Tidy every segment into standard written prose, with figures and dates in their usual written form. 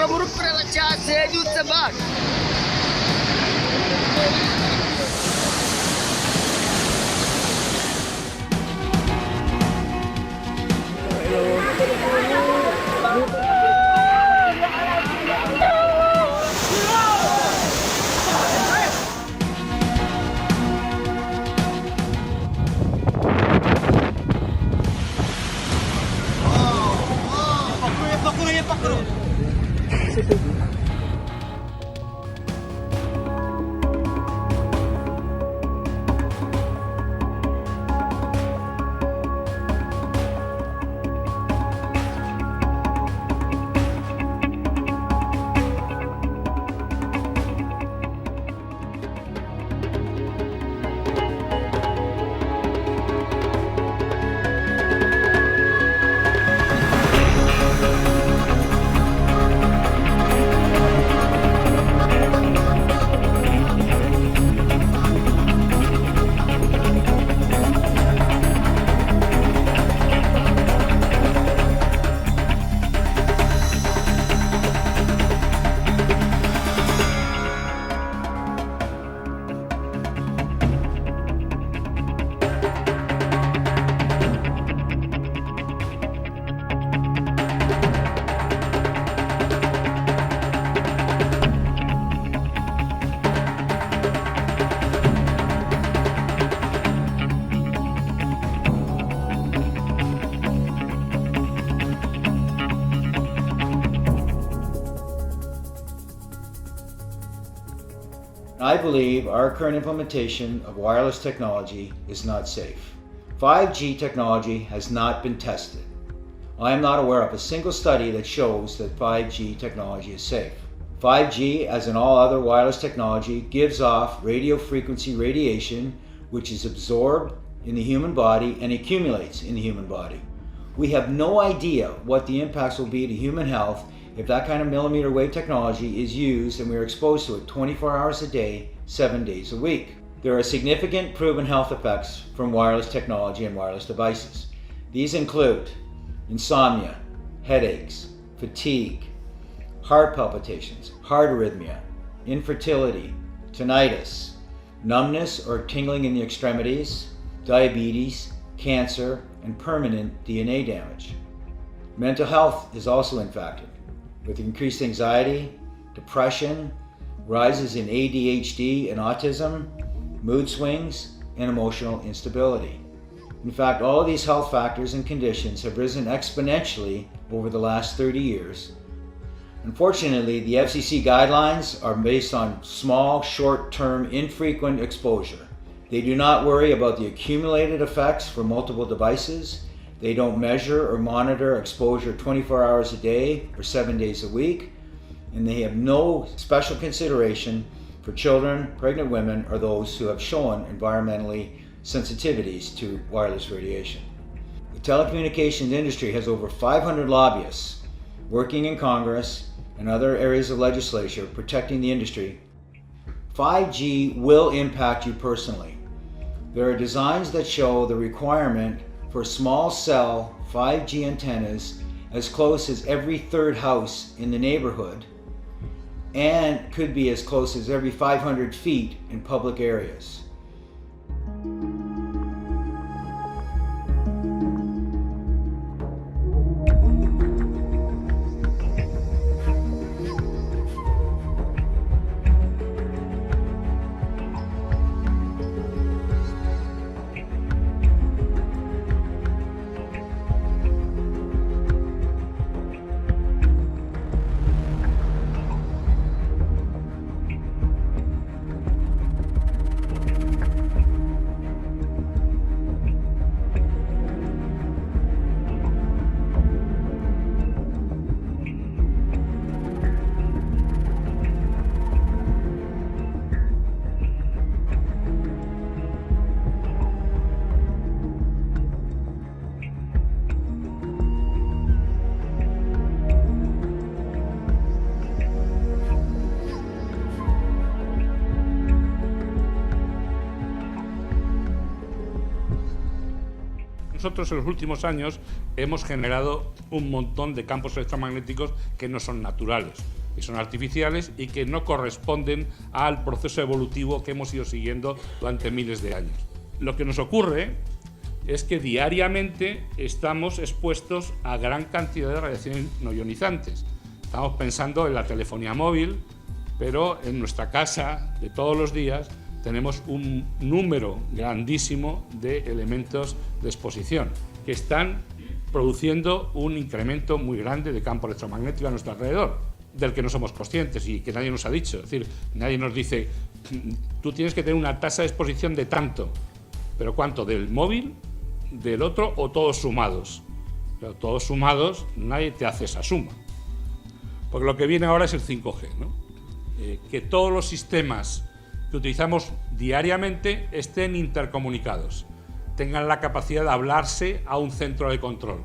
buruk peralacan sejut sebak. I believe our current implementation of wireless technology is not safe. 5G technology has not been tested. I am not aware of a single study that shows that 5G technology is safe. 5G, as in all other wireless technology, gives off radio frequency radiation, which is absorbed in the human body and accumulates in the human body. We have no idea what the impacts will be to human health if that kind of millimeter wave technology is used and we are exposed to it 24 hours a day, 7 days a week. There are significant proven health effects from wireless technology and wireless devices. These include insomnia, headaches, fatigue, heart palpitations, heart arrhythmia, infertility, tinnitus, numbness or tingling in the extremities, diabetes, cancer, and permanent DNA damage. Mental health is also impacted, with increased anxiety, depression, rises in ADHD and autism, mood swings, and emotional instability. In fact, all of these health factors and conditions have risen exponentially over the last 30 years. Unfortunately, the FCC guidelines are based on small, short-term, infrequent exposure. They do not worry about the accumulated effects for multiple devices. They don't measure or monitor exposure 24 hours a day or 7 days a week. And they have no special consideration for children, pregnant women, or those who have shown environmentally sensitivities to wireless radiation. The telecommunications industry has over 500 lobbyists working in Congress and other areas of legislature protecting the industry. 5G will impact you personally. There are designs that show the requirement for small cell 5G antennas as close as every third house in the neighborhood and could be as close as every 500 feet in public areas. Nosotros en los últimos años hemos generado un montón de campos electromagnéticos que no son naturales, que son artificiales y que no corresponden al proceso evolutivo que hemos ido siguiendo durante miles de años. Lo que nos ocurre es que diariamente estamos expuestos a gran cantidad de radiaciones no ionizantes. Estamos pensando en la telefonía móvil, pero en nuestra casa de todos los días tenemos un número grandísimo de elementos de exposición que están produciendo un incremento muy grande de campo electromagnético a nuestro alrededor, del que no somos conscientes y que nadie nos ha dicho. Es decir, nadie nos dice, tú tienes que tener una tasa de exposición de tanto, pero ¿cuánto? ¿Del móvil, del otro o todos sumados? Pero todos sumados, nadie te hace esa suma. Porque lo que viene ahora es el 5G, ¿no? Que todos los sistemas que utilizamos diariamente estén intercomunicados, tengan la capacidad de hablarse a un centro de control.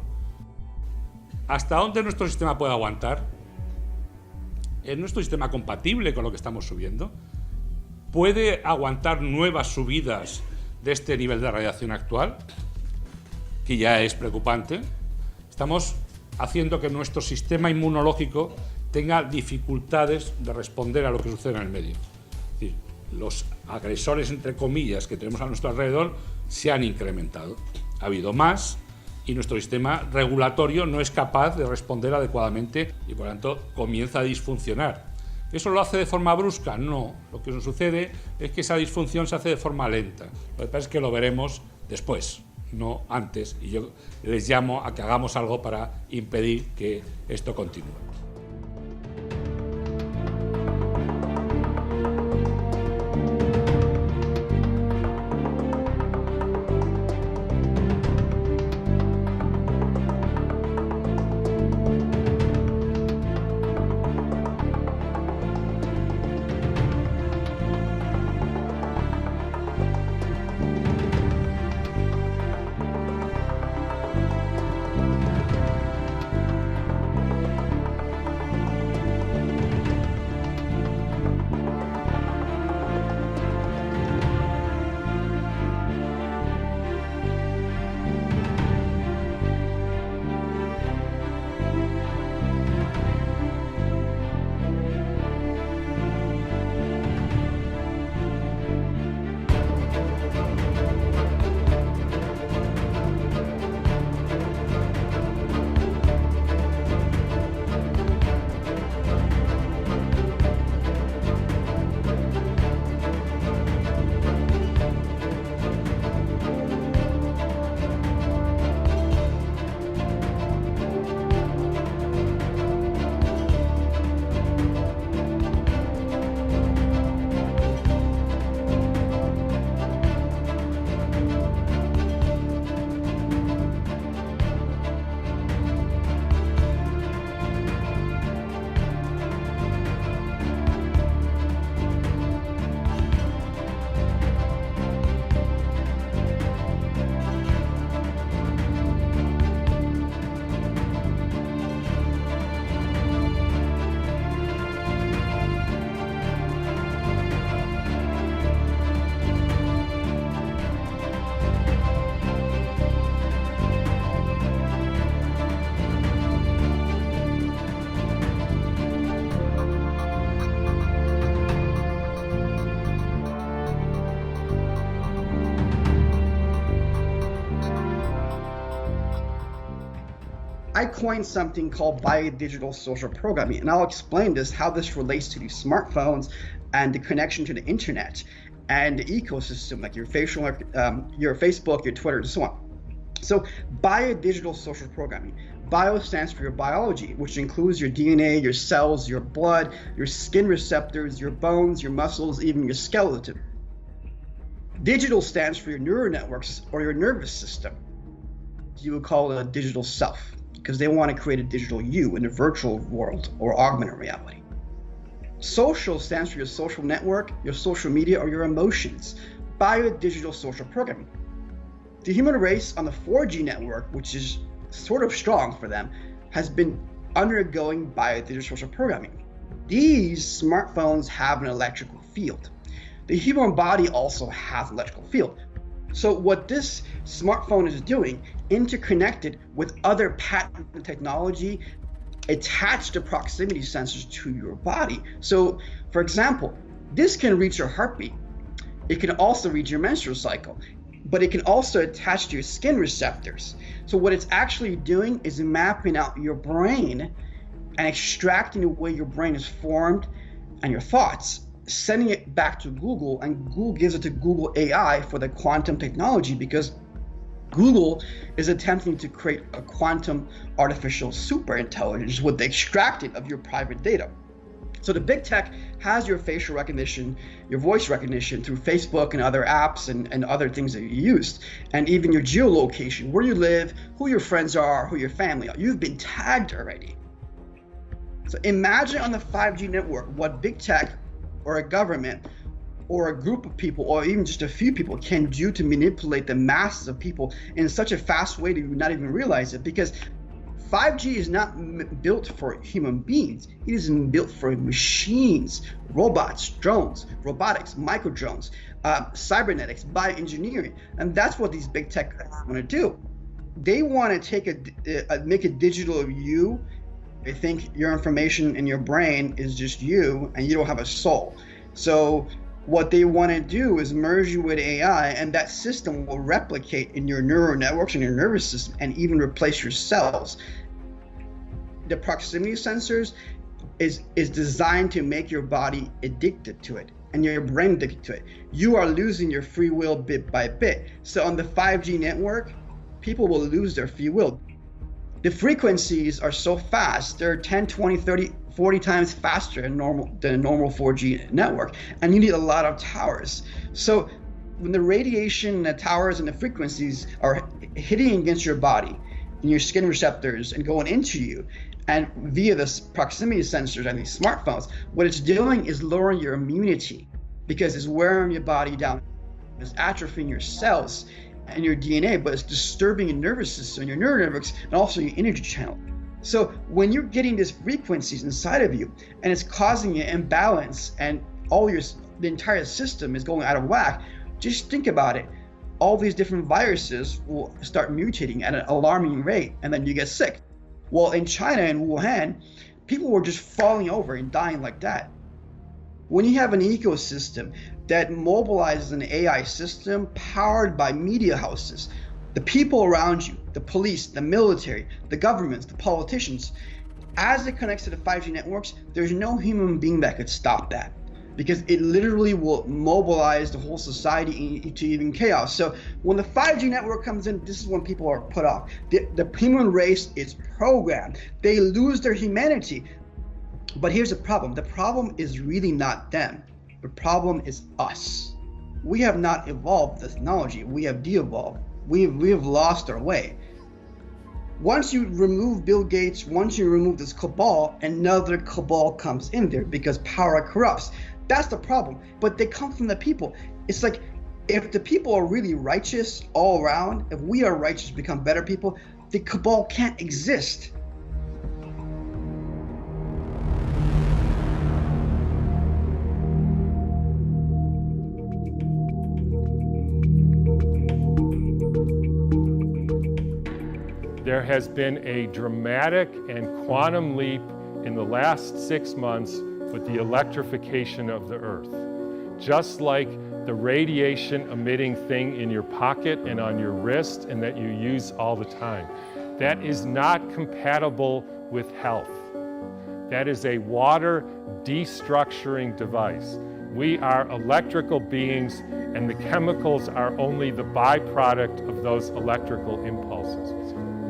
¿Hasta dónde nuestro sistema puede aguantar? ¿Es nuestro sistema compatible con lo que estamos subiendo? ¿Puede aguantar nuevas subidas de este nivel de radiación actual? Que ya es preocupante. Estamos haciendo que nuestro sistema inmunológico tenga dificultades de responder a lo que sucede en el medio. Es decir, los agresores, entre comillas, que tenemos a nuestro alrededor se han incrementado. Ha habido más y nuestro sistema regulatorio no es capaz de responder adecuadamente y, por lo tanto, comienza a disfuncionar. ¿Eso lo hace de forma brusca? No. Lo que nos sucede es que esa disfunción se hace de forma lenta. Lo que pasa es que lo veremos después, no antes. Y yo les llamo a que hagamos algo para impedir que esto continúe. coined something called biodigital social programming, and I'll explain this, how this relates to these smartphones and the connection to the internet and the ecosystem, like your your Facebook, your Twitter, and so on. So biodigital social programming. Bio stands for your biology, which includes your DNA, your cells, your blood, your skin receptors, your bones, your muscles, even your skeleton. Digital stands for your neural networks or your nervous system. You would call it a digital self, because they want to create a digital you in a virtual world or augmented reality. Social stands for your social network, your social media, or your emotions. Biodigital social programming. The human race on the 4G network, which is sort of strong for them, has been undergoing biodigital social programming. These smartphones have an electrical field. The human body also has an electrical field. So what this smartphone is doing, interconnected with other patented technology, attached to proximity sensors to your body. So, for example, this can read your heartbeat. It can also read your menstrual cycle, but it can also attach to your skin receptors. So what it's actually doing is mapping out your brain and extracting the way your brain is formed and your thoughts, sending it back to Google, and Google gives it to Google AI for the quantum technology, because Google is attempting to create a quantum artificial super intelligence with the extracting of your private data. So the big tech has your facial recognition, your voice recognition through Facebook and other apps and other things that you used, and even your geolocation, where you live, who your friends are, who your family are. You've been tagged already. So imagine on the 5G network what big tech or a government or a group of people, or even just a few people, can do to manipulate the masses of people in such a fast way that you would not even realize it. Because 5G is not built for human beings. It is built for machines, robots, drones, robotics, micro drones, cybernetics, bioengineering. And that's what these big tech want to do. They want to make a digital of you. They think your information in your brain is just you and you don't have a soul. So what they want to do is merge you with AI, and that system will replicate in your neural networks and your nervous system and even replace your cells. The proximity sensors is designed to make your body addicted to it and your brain addicted to it. You are losing your free will bit by bit. So on the 5G network, people will lose their free will. The frequencies are so fast, they're 10, 20, 30, 40 times faster than a normal 4G network, and you need a lot of towers. So when the radiation, the towers, and the frequencies are hitting against your body and your skin receptors and going into you, and via the proximity sensors and these smartphones, what it's doing is lowering your immunity, because it's wearing your body down. It's atrophying your cells and your DNA, but it's disturbing your nervous system, your neural networks, and also your energy channel. So when you're getting these frequencies inside of you and it's causing an imbalance and the entire system is going out of whack, just think about it. All these different viruses will start mutating at an alarming rate, and then you get sick. Well, in China and Wuhan, people were just falling over and dying like that. When you have an ecosystem that mobilizes an AI system powered by media houses, the people around you, the police, the military, the governments, the politicians, as it connects to the 5G networks, there's no human being that could stop that, because it literally will mobilize the whole society into even chaos. So when the 5G network comes in, this is when people are put off. The human race is programmed. They lose their humanity. But here's the problem. The problem is really not them. The problem is us. We have not evolved this technology. We have de-evolved. We have lost our way. Once you remove Bill Gates, once you remove this cabal, another cabal comes in there, because power corrupts. That's the problem. But they come from the people. It's like, if the people are really righteous all around, if we are righteous, become better people, the cabal can't exist. There has been a dramatic and quantum leap in the last 6 months with the electrification of the Earth. Just like the radiation emitting thing in your pocket and on your wrist and that you use all the time. that is not compatible with health. That is a water destructuring device. We are electrical beings, and the chemicals are only the byproduct of those electrical impulses.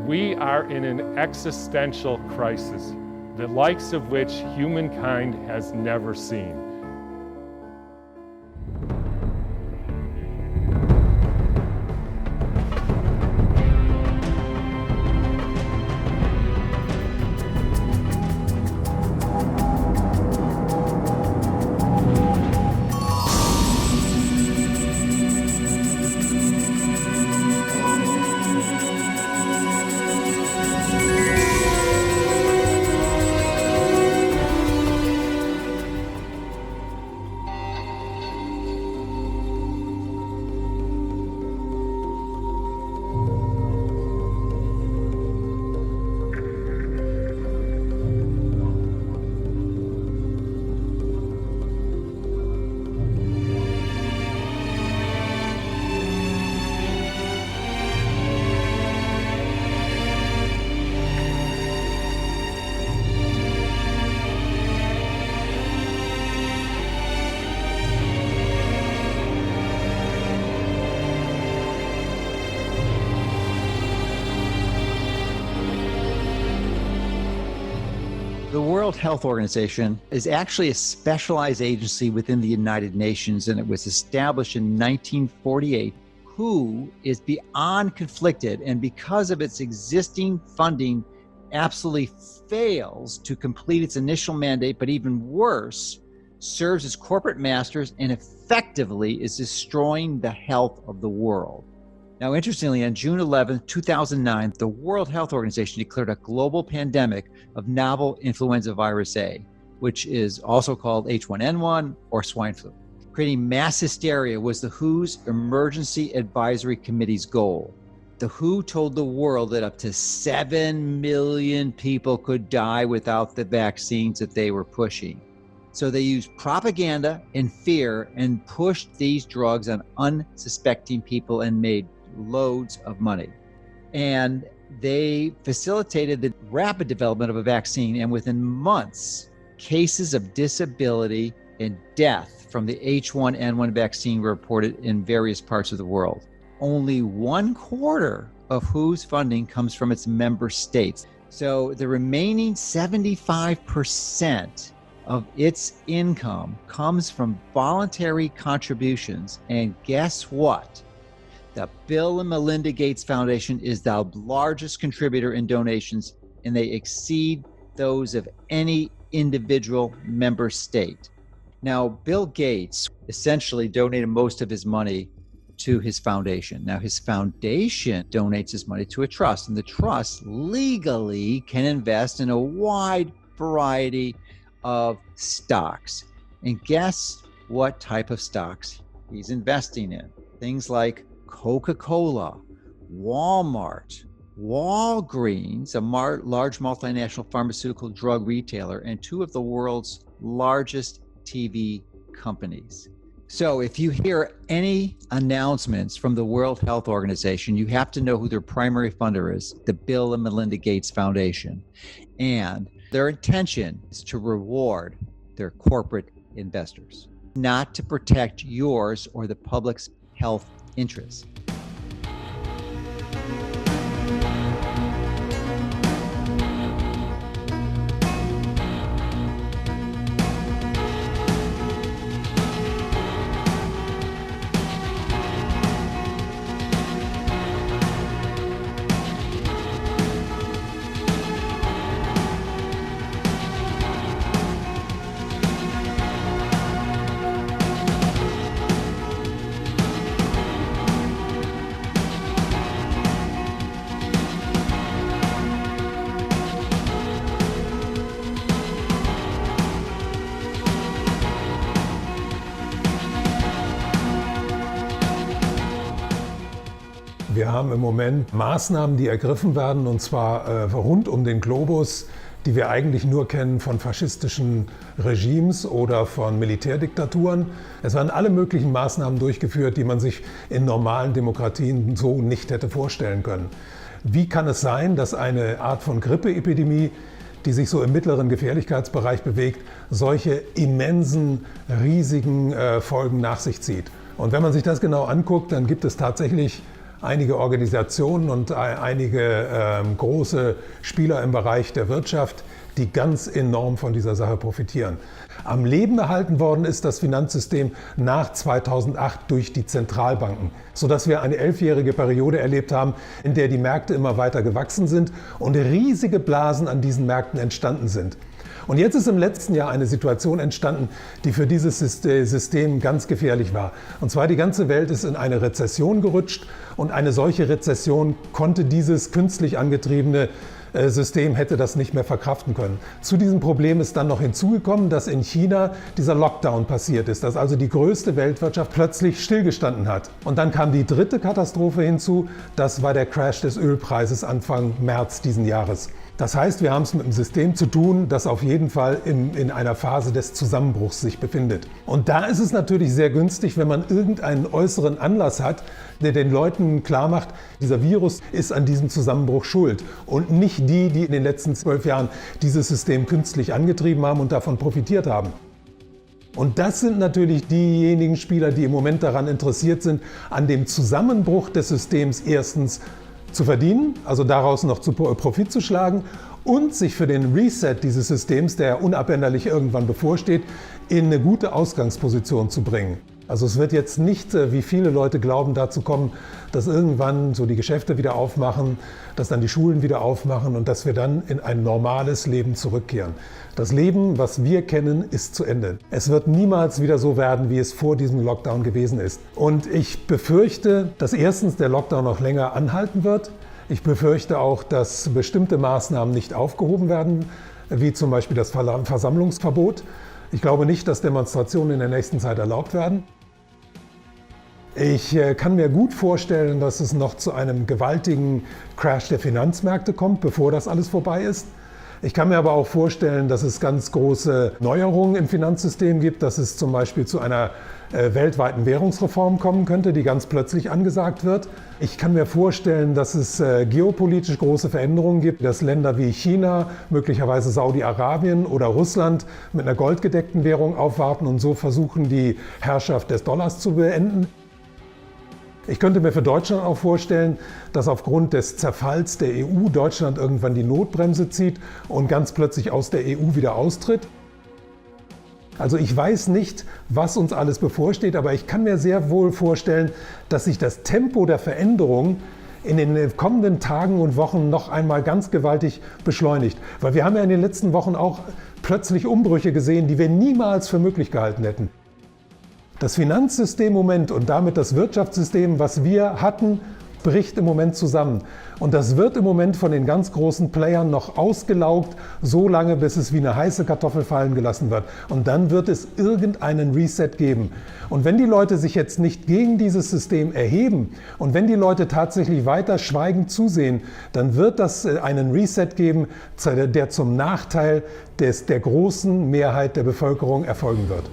We are in an existential crisis, the likes of which humankind has never seen. The World Health Organization is actually a specialized agency within the United Nations, and it was established in 1948. WHO is beyond conflicted, and because of its existing funding, absolutely fails to complete its initial mandate, but even worse, serves as corporate masters and effectively is destroying the health of the world. Now, interestingly, on June 11, 2009, the World Health Organization declared a global pandemic of novel influenza virus A, which is also called H1N1 or swine flu. Creating mass hysteria was the WHO's Emergency Advisory Committee's goal. The WHO told the world that up to 7 million people could die without the vaccines that they were pushing. So they used propaganda and fear and pushed these drugs on unsuspecting people and made loads of money. And they facilitated the rapid development of a vaccine, and within months, cases of disability and death from the H1N1 vaccine were reported in various parts of the world. Only 1/4 of WHO's funding comes from its member states. So the remaining 75% of its income comes from voluntary contributions. And guess what? The Bill and Melinda Gates Foundation is the largest contributor in donations, and they exceed those of any individual member state. Now, Bill Gates essentially donated most of his money to his foundation. Now, his foundation donates his money to a trust, and the trust legally can invest in a wide variety of stocks. And guess what type of stocks he's investing in? Things like Coca-Cola, Walmart, Walgreens, a large multinational pharmaceutical drug retailer, and two of the world's largest TV companies. So if you hear any announcements from the World Health Organization, you have to know who their primary funder is, the Bill and Melinda Gates Foundation. And their intention is to reward their corporate investors, not to protect yours or the public's health interests. Wir haben im Moment Maßnahmen, die ergriffen werden, und zwar rund um den Globus, die wir eigentlich nur kennen von faschistischen Regimes oder von Militärdiktaturen. Es werden alle möglichen Maßnahmen durchgeführt, die man sich in normalen Demokratien so nicht hätte vorstellen können. Wie kann es sein, dass eine Art von Grippeepidemie, die sich so im mittleren Gefährlichkeitsbereich bewegt, solche immensen, riesigen Folgen nach sich zieht? Und wenn man sich das genau anguckt, dann gibt es tatsächlich einige Organisationen und einige große Spieler im Bereich der Wirtschaft, die ganz enorm von dieser Sache profitieren. Am Leben erhalten worden ist das Finanzsystem nach 2008 durch die Zentralbanken, sodass wir eine 11-jährige Periode erlebt haben, in der die Märkte immer weiter gewachsen sind und riesige Blasen an diesen Märkten entstanden sind. Und jetzt ist im letzten Jahr eine Situation entstanden, die für dieses System ganz gefährlich war. Und zwar die ganze Welt ist in eine Rezession gerutscht und eine solche Rezession konnte dieses künstlich angetriebene System hätte das nicht mehr verkraften können. Zu diesem Problem ist dann noch hinzugekommen, dass in China dieser Lockdown passiert ist, dass also die größte Weltwirtschaft plötzlich stillgestanden hat. Und dann kam die dritte Katastrophe hinzu, das war der Crash des Ölpreises Anfang März diesen Jahres. Das heißt, wir haben es mit einem System zu tun, das auf jeden Fall in einer Phase des Zusammenbruchs sich befindet. Und da ist es natürlich sehr günstig, wenn man irgendeinen äußeren Anlass hat, der den Leuten klar macht, dieser Virus ist an diesem Zusammenbruch schuld und nicht die, die in den letzten 12 Jahren dieses System künstlich angetrieben haben und davon profitiert haben. Und das sind natürlich diejenigen Spieler, die im Moment daran interessiert sind, an dem Zusammenbruch des Systems erstens zu verdienen, also daraus noch Profit zu schlagen und sich für den Reset dieses Systems, der unabänderlich irgendwann bevorsteht, in eine gute Ausgangsposition zu bringen. Also es wird jetzt nicht, wie viele Leute glauben, dazu kommen, dass irgendwann so die Geschäfte wieder aufmachen, dass dann die Schulen wieder aufmachen und dass wir dann in ein normales Leben zurückkehren. Das Leben, was wir kennen, ist zu Ende. Es wird niemals wieder so werden, wie es vor diesem Lockdown gewesen ist. Und ich befürchte, dass erstens der Lockdown noch länger anhalten wird. Ich befürchte auch, dass bestimmte Maßnahmen nicht aufgehoben werden, wie zum Beispiel das Versammlungsverbot. Ich glaube nicht, dass Demonstrationen in der nächsten Zeit erlaubt werden. Ich kann mir gut vorstellen, dass es noch zu einem gewaltigen Crash der Finanzmärkte kommt, bevor das alles vorbei ist. Ich kann mir aber auch vorstellen, dass es ganz große Neuerungen im Finanzsystem gibt, dass es zum Beispiel zu einer weltweiten Währungsreform kommen könnte, die ganz plötzlich angesagt wird. Ich kann mir vorstellen, dass es geopolitisch große Veränderungen gibt, dass Länder wie China, möglicherweise Saudi-Arabien oder Russland mit einer goldgedeckten Währung aufwarten und so versuchen, die Herrschaft des Dollars zu beenden. Ich könnte mir für Deutschland auch vorstellen, dass aufgrund des Zerfalls der EU Deutschland irgendwann die Notbremse zieht und ganz plötzlich aus der EU wieder austritt. Also ich weiß nicht, was uns alles bevorsteht, aber ich kann mir sehr wohl vorstellen, dass sich das Tempo der Veränderung in den kommenden Tagen und Wochen noch einmal ganz gewaltig beschleunigt. Weil wir haben ja in den letzten Wochen auch plötzlich Umbrüche gesehen, die wir niemals für möglich gehalten hätten. Das Finanzsystem im Moment und damit das Wirtschaftssystem, was wir hatten, bricht im Moment zusammen. Und das wird im Moment von den ganz großen Playern noch ausgelaugt, so lange, bis es wie eine heiße Kartoffel fallen gelassen wird. Und dann wird es irgendeinen Reset geben. Und wenn die Leute sich jetzt nicht gegen dieses System erheben und wenn die Leute tatsächlich weiter schweigend zusehen, dann wird das einen Reset geben, der zum Nachteil der großen Mehrheit der Bevölkerung erfolgen wird.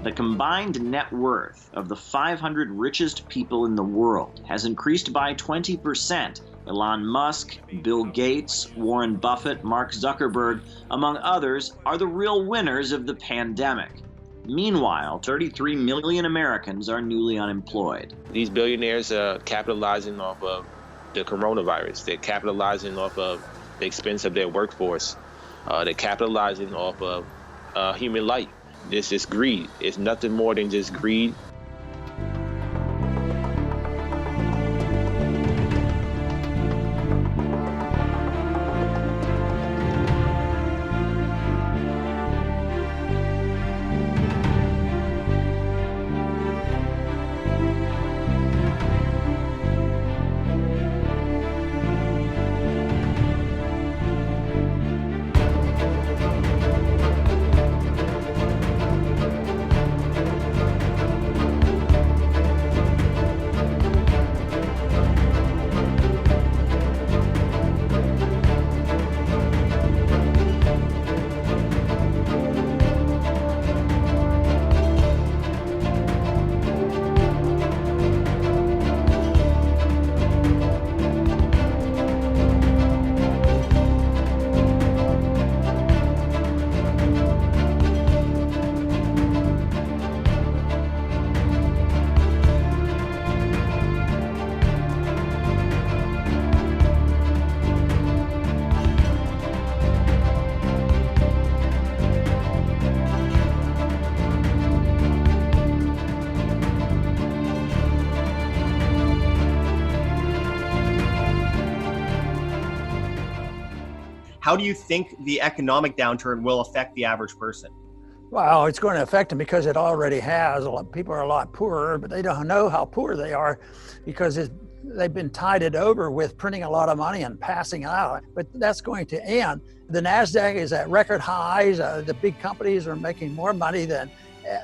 The combined net worth of the 500 richest people in the world has increased by 20%. Elon Musk, Bill Gates, Warren Buffett, Mark Zuckerberg, among others, are the real winners of the pandemic. Meanwhile, 33 million Americans are newly unemployed. These billionaires are capitalizing off of the coronavirus. They're capitalizing off of the expense of their workforce. They're capitalizing off of human life. This is greed. It's nothing more than just greed. how do you think the economic downturn will affect the average person? Well, it's going to affect them because it already has. People are a lot poorer, but they don't know how poor they are because they've been tided over with printing a lot of money and passing it out. But that's going to end. The NASDAQ is at record highs. The big companies are making more money than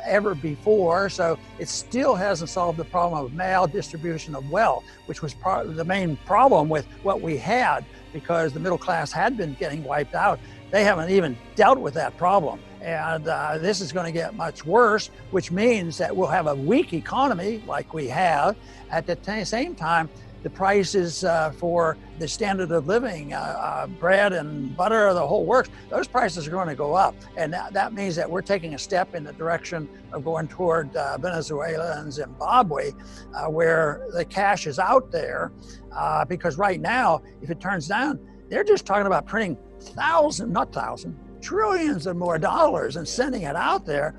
ever before. So it still hasn't solved the problem of maldistribution of wealth, which was the main problem with what we had, because the middle class had been getting wiped out. They haven't even dealt with that problem. And this is going to get much worse, which means that we'll have a weak economy like we have. At the same time, the prices for the standard of living, bread and butter, the whole works, those prices are going to go up. And that means that we're taking a step in the direction of going toward Venezuela and Zimbabwe, where the cash is out there. Because right now, if it turns down, they're just talking about printing trillions of more dollars and sending it out there,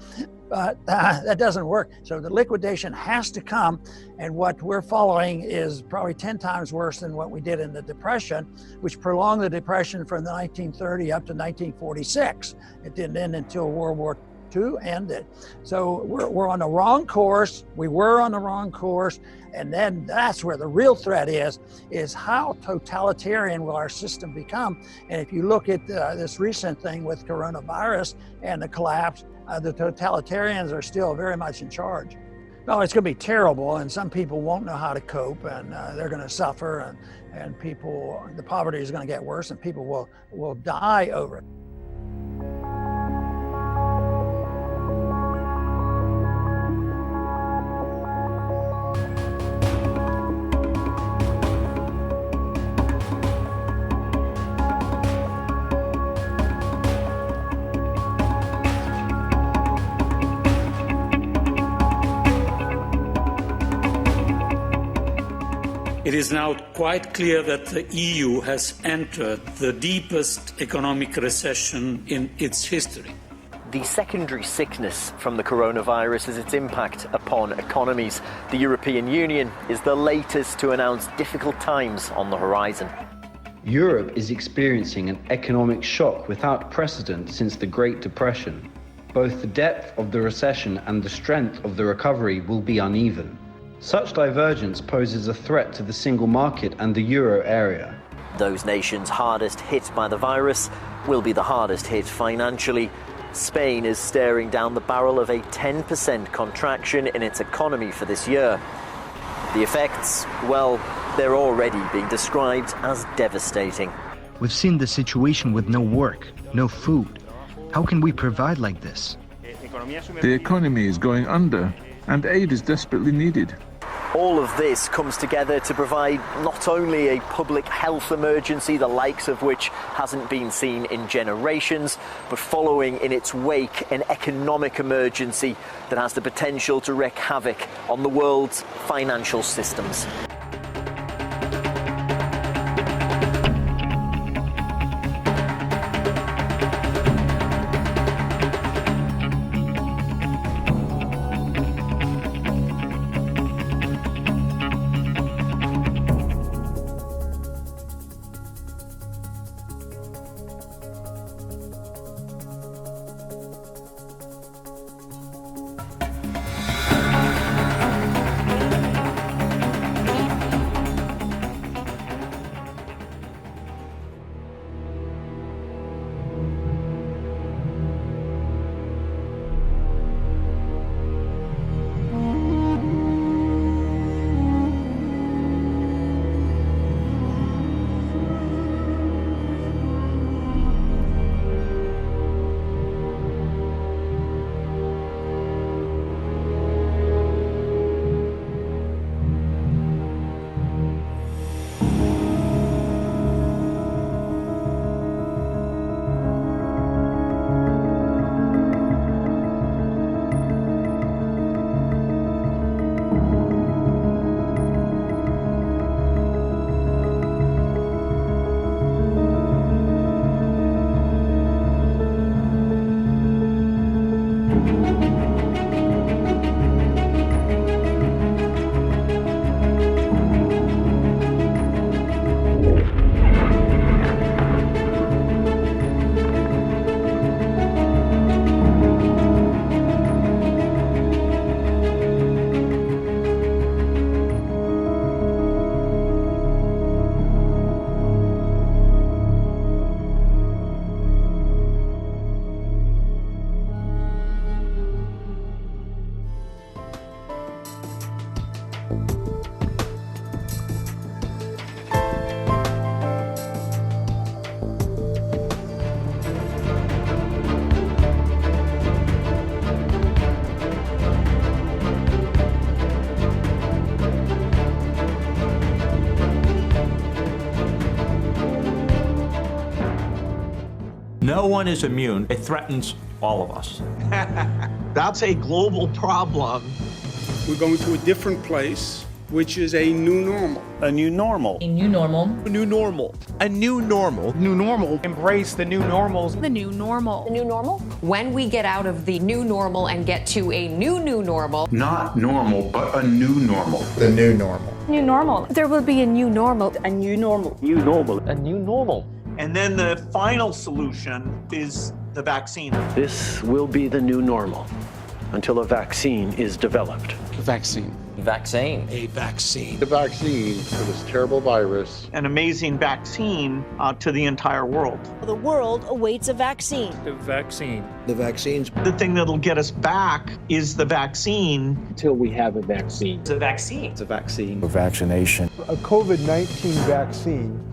but that doesn't work. So the liquidation has to come, and what we're following is probably 10 times worse than what we did in the Depression, which prolonged the Depression from 1930 up to 1946. It didn't end until World War II ended. So we're on the wrong course. We were on the wrong course. And then that's where the real threat is how totalitarian will our system become? And if you look at this recent thing with coronavirus and the collapse, the totalitarians are still very much in charge. No, it's going to be terrible, and some people won't know how to cope, and they're going to suffer, and the poverty is going to get worse, and people will die over it. It is now quite clear that the EU has entered the deepest economic recession in its history. The secondary sickness from the coronavirus is its impact upon economies. The European Union is the latest to announce difficult times on the horizon. Europe is experiencing an economic shock without precedent since the Great Depression. Both the depth of the recession and the strength of the recovery will be uneven. Such divergence poses a threat to the single market and the euro area. Those nations hardest hit by the virus will be the hardest hit financially. Spain is staring down the barrel of a 10% contraction in its economy for this year. The effects, well, they're already being described as devastating. We've seen the situation with no work, no food. How can we provide like this? The economy is going under, and aid is desperately needed. All of this comes together to provide not only a public health emergency, the likes of which hasn't been seen in generations, but following in its wake an economic emergency that has the potential to wreak havoc on the world's financial systems. No one is immune. It threatens all of us. That's a global problem. We're going to a different place, which is a new normal. A new normal. A new normal. A new normal. A new normal. New normal. Embrace the new normals. The new normal. The new normal? When we get out of the new normal and get to a new normal. Not normal, but a new normal. The new normal. New normal. There will be a new normal. A new normal. New normal. A new normal. And then the final solution is the vaccine. This will be the new normal until a vaccine is developed. The vaccine. Vaccine. A vaccine. The vaccine for this terrible virus. An amazing vaccine to the entire world. The world awaits a vaccine. The vaccine. The vaccines. The thing that'll get us back is the vaccine. Until we have a vaccine. It's a vaccine. It's a vaccine. A vaccination. A COVID-19 vaccine.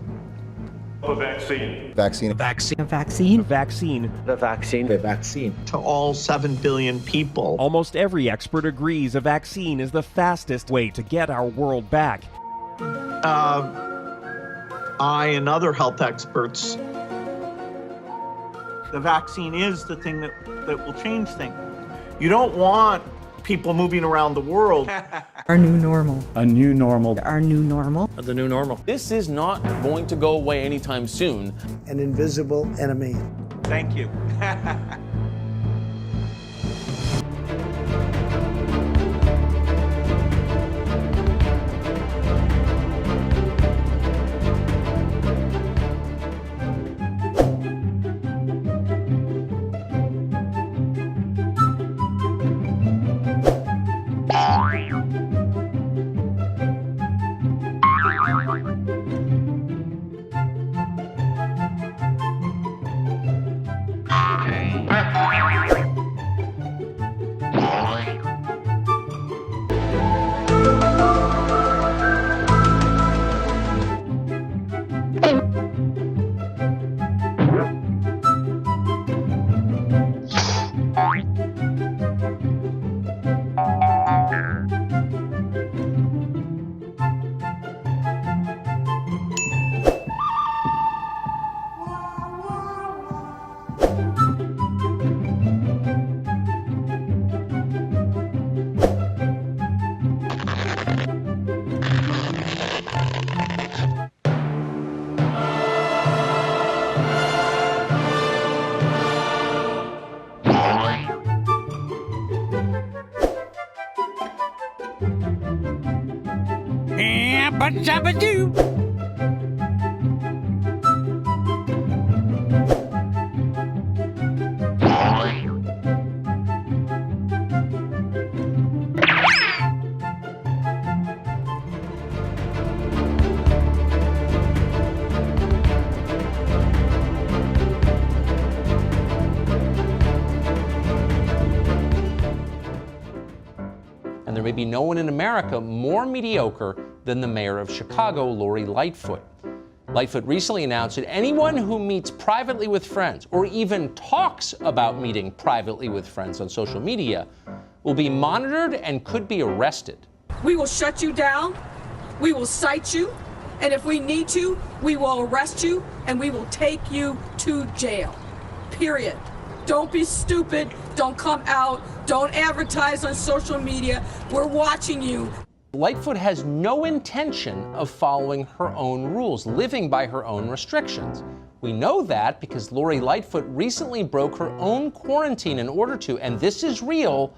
A vaccine. Vaccine. A vaccine. A vaccine. A vaccine. The vaccine. The vaccine. To all 7 billion people. Almost every expert agrees a vaccine is the fastest way to get our world back. I and other health experts, the vaccine is the thing that will change things. You don't want people moving around the world. Our new normal. A new normal. Our new normal. The new normal. This is not going to go away anytime soon. An invisible enemy. Thank you. And there may be no one in America more mediocre than the mayor of Chicago, Lori Lightfoot. Lightfoot recently announced that anyone who meets privately with friends or even talks about meeting privately with friends on social media will be monitored and could be arrested. We will shut you down, we will cite you, and if we need to, we will arrest you and we will take you to jail. Period. Don't be stupid, don't come out, don't advertise on social media. We're watching you. Lightfoot has no intention of following her own rules, living by her own restrictions. We know that because Lori Lightfoot recently broke her own quarantine in order to, and this is real,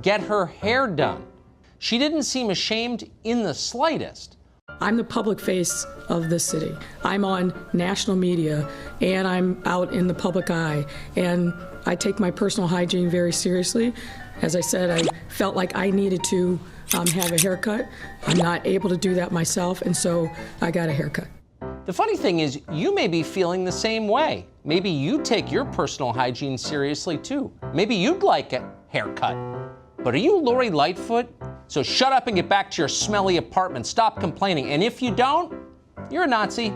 get her hair done. She didn't seem ashamed in the slightest. I'm the public face of this city. I'm on national media and I'm out in the public eye, and I take my personal hygiene very seriously. As I said, I felt like I needed to have a haircut. I'm not able to do that myself, and so I got a haircut. The funny thing is, you may be feeling the same way. Maybe you take your personal hygiene seriously too. Maybe you'd like a haircut. But are you Lori Lightfoot? So shut up and get back to your smelly apartment. Stop complaining. And if you don't, you're a Nazi.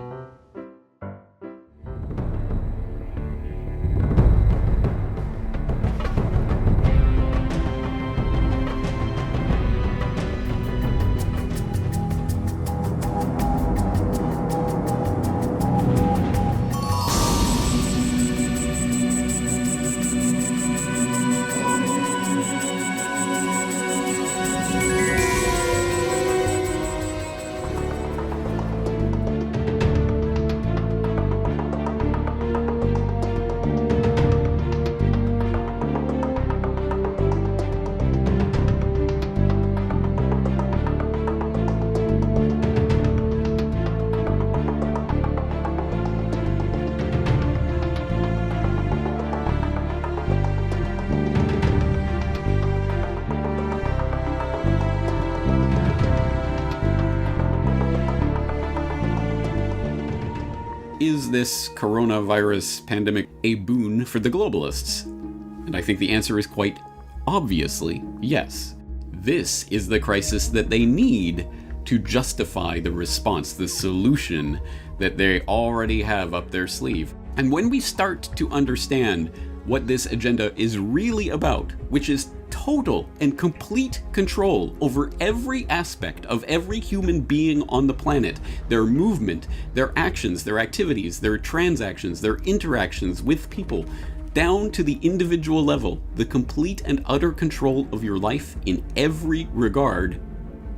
is this coronavirus pandemic a boon for the globalists? And I think the answer is quite obviously yes. This is the crisis that they need to justify the response, the solution that they already have up their sleeve. And when we start to understand what this agenda is really about, which is total and complete control over every aspect of every human being on the planet, their movement, their actions, their activities, their transactions, their interactions with people, down to the individual level, the complete and utter control of your life in every regard,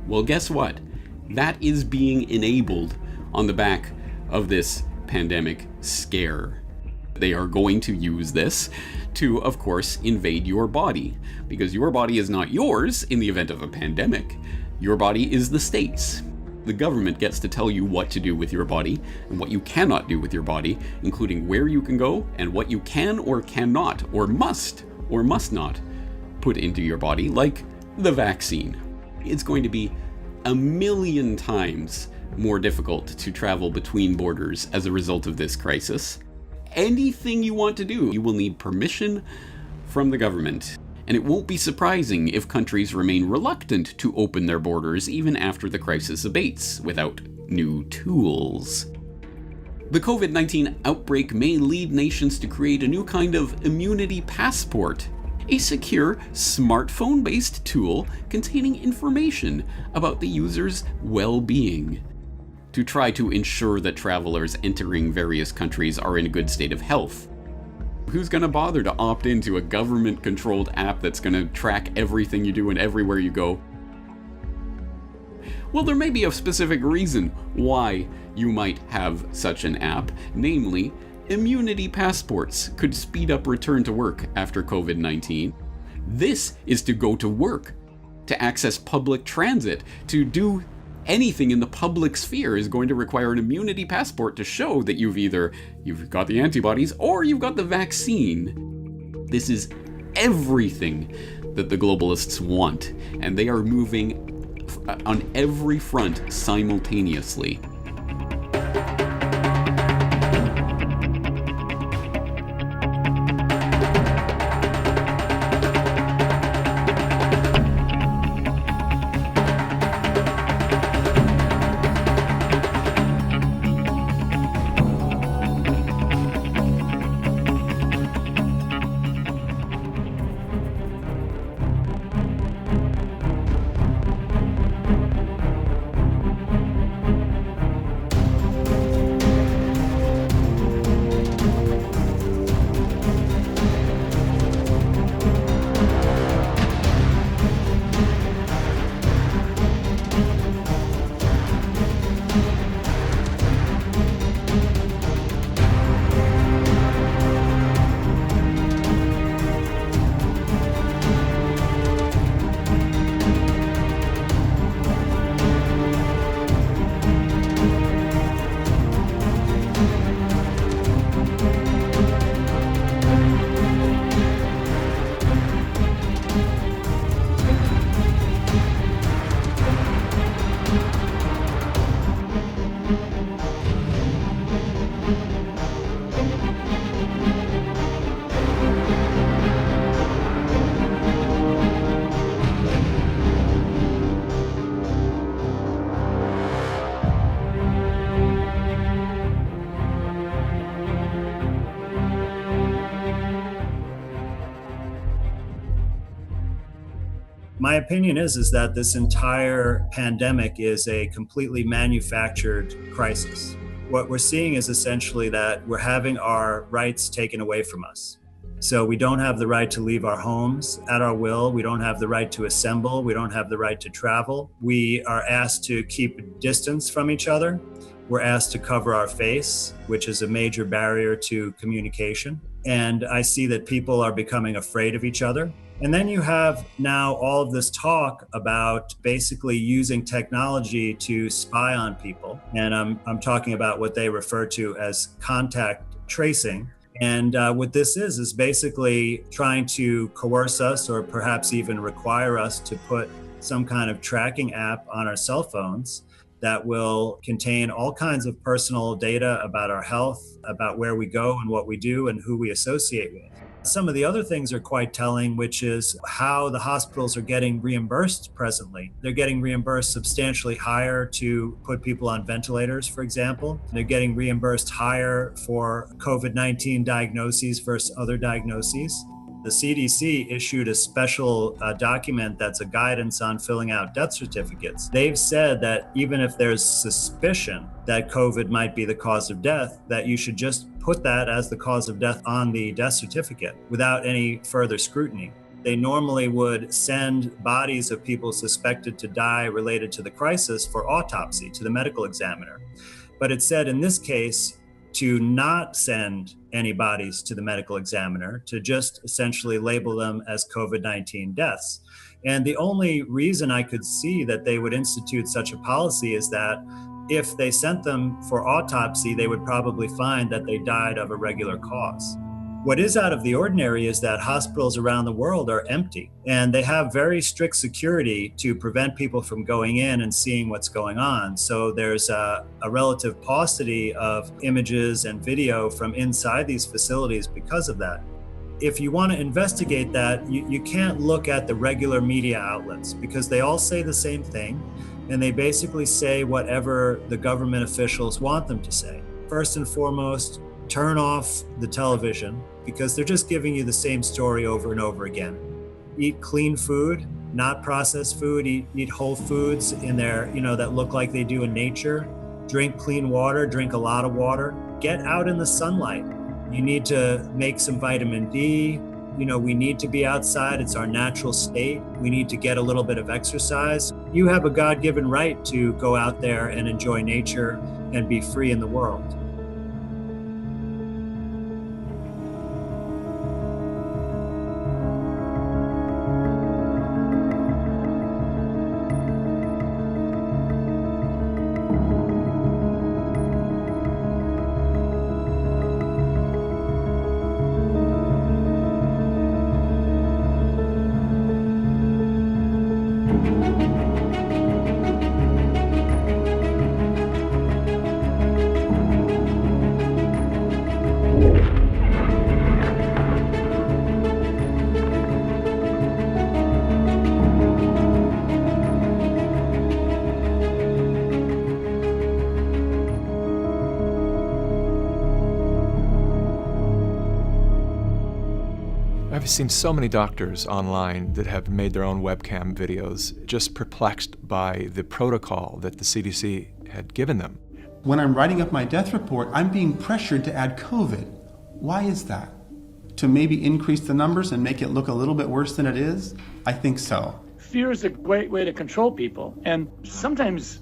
well, guess what? That is being enabled on the back of this pandemic scare. They are going to use this to, of course, invade your body, because your body is not yours in the event of a pandemic. Your body is the state's. The government gets to tell you what to do with your body and what you cannot do with your body, including where you can go and what you can or cannot or must not put into your body, like the vaccine. It's going to be 1,000,000 times more difficult to travel between borders as a result of this crisis. Anything you want to do, you will need permission from the government. And it won't be surprising if countries remain reluctant to open their borders even after the crisis abates without new tools. The COVID-19 outbreak may lead nations to create a new kind of immunity passport, a secure smartphone-based tool containing information about the user's well-being, to try to ensure that travelers entering various countries are in a good state of health. Who's going to bother to opt into a government-controlled app that's going to track everything you do and everywhere you go? Well, there may be a specific reason why you might have such an app, namely, immunity passports could speed up return to work after COVID-19. This is to go to work, to access public transit, to do anything in the public sphere is going to require an immunity passport to show that you've got the antibodies or you've got the vaccine. This is everything that the globalists want, and they are moving on every front simultaneously. My opinion is that this entire pandemic is a completely manufactured crisis. What we're seeing is essentially that we're having our rights taken away from us. So we don't have the right to leave our homes at our will. We don't have the right to assemble. We don't have the right to travel. We are asked to keep distance from each other. We're asked to cover our face, which is a major barrier to communication. And I see that people are becoming afraid of each other. And then you have now all of this talk about basically using technology to spy on people. And I'm talking about what they refer to as contact tracing. And what this is basically trying to coerce us or perhaps even require us to put some kind of tracking app on our cell phones that will contain all kinds of personal data about our health, about where we go and what we do and who we associate with. Some of the other things are quite telling, which is how the hospitals are getting reimbursed presently. They're getting reimbursed substantially higher to put people on ventilators, for example. They're getting reimbursed higher for COVID-19 diagnoses versus other diagnoses. The CDC issued a special document that's a guidance on filling out death certificates. They've said that even if there's suspicion that COVID might be the cause of death, that you should just put that as the cause of death on the death certificate without any further scrutiny. They normally would send bodies of people suspected to die related to the crisis for autopsy to the medical examiner. But it said in this case, to not send any bodies to the medical examiner, to just essentially label them as COVID-19 deaths. And the only reason I could see that they would institute such a policy is that if they sent them for autopsy, they would probably find that they died of a regular cause. What is out of the ordinary is that hospitals around the world are empty, and they have very strict security to prevent people from going in and seeing what's going on. So there's a relative paucity of images and video from inside these facilities because of that. If you want to investigate that, you can't look at the regular media outlets because they all say the same thing, and they basically say whatever the government officials want them to say. First and foremost, turn off the television because they're just giving you the same story over and over again. Eat clean food, not processed food. Eat whole foods in there, that look like they do in nature. Drink clean water, drink a lot of water. Get out in the sunlight. You need to make some vitamin D. We need to be outside. It's our natural state. We need to get a little bit of exercise. You have a God-given right to go out there and enjoy nature and be free in the world. I've seen so many doctors online that have made their own webcam videos, just perplexed by the protocol that the CDC had given them. When I'm writing up my death report, I'm being pressured to add COVID. Why is that? To maybe increase the numbers and make it look a little bit worse than it is? I think so. Fear is a great way to control people, and sometimes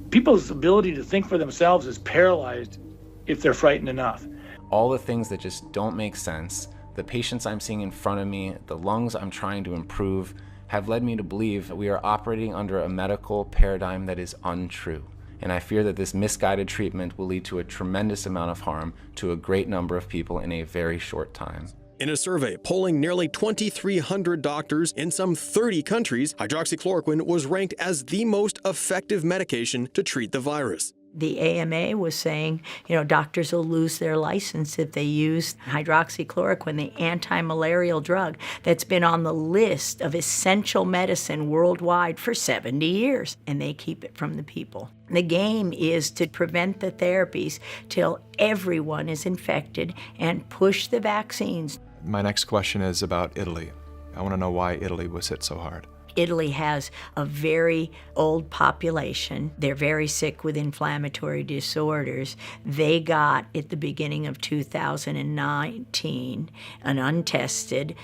people's ability to think for themselves is paralyzed if they're frightened enough. All the things that just don't make sense, the patients I'm seeing in front of me, the lungs I'm trying to improve, have led me to believe that we are operating under a medical paradigm that is untrue. And I fear that this misguided treatment will lead to a tremendous amount of harm to a great number of people in a very short time. In a survey polling nearly 2,300 doctors in some 30 countries, hydroxychloroquine was ranked as the most effective medication to treat the virus. The AMA was saying, doctors will lose their license if they use hydroxychloroquine, the anti-malarial drug that's been on the list of essential medicine worldwide for 70 years, and they keep it from the people. The game is to prevent the therapies till everyone is infected and push the vaccines. My next question is about Italy. I want to know why Italy was hit so hard. Italy has a very old population. They're very sick with inflammatory disorders. They got, at the beginning of 2019, an untested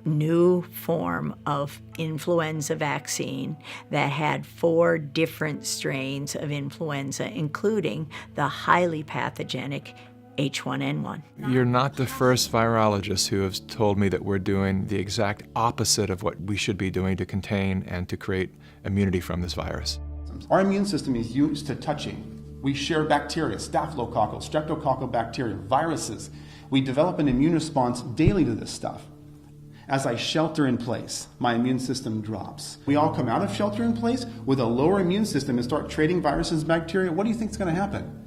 new form of influenza vaccine that had 4 different strains of influenza, including the highly pathogenic H1N1. You're not the first virologist who has told me that we're doing the exact opposite of what we should be doing to contain and to create immunity from this virus. Our immune system is used to touching. We share bacteria, staphylococcal, streptococcal bacteria, viruses. We develop an immune response daily to this stuff. As I shelter in place, my immune system drops. We all come out of shelter in place with a lower immune system and start trading viruses and bacteria. What do you think is going to happen?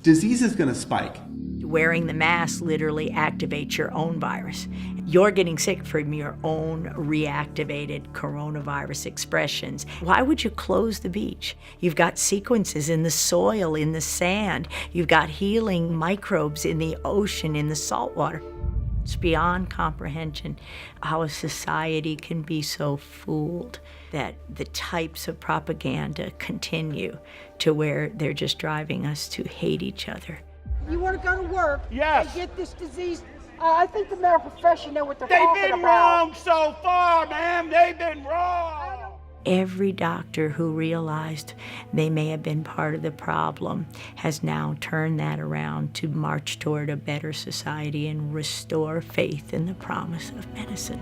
Disease is going to spike. Wearing the mask literally activates your own virus. You're getting sick from your own reactivated coronavirus expressions. Why would you close the beach? You've got sequences in the soil, in the sand. You've got healing microbes in the ocean, in the salt water. It's beyond comprehension how a society can be so fooled that the types of propaganda continue to where they're just driving us to hate each other. You want to go to work Yes. and get this disease? I think the medical profession know what they're talking about. They've been wrong so far, ma'am. They've been wrong. Every doctor who realized they may have been part of the problem has now turned that around to march toward a better society and restore faith in the promise of medicine.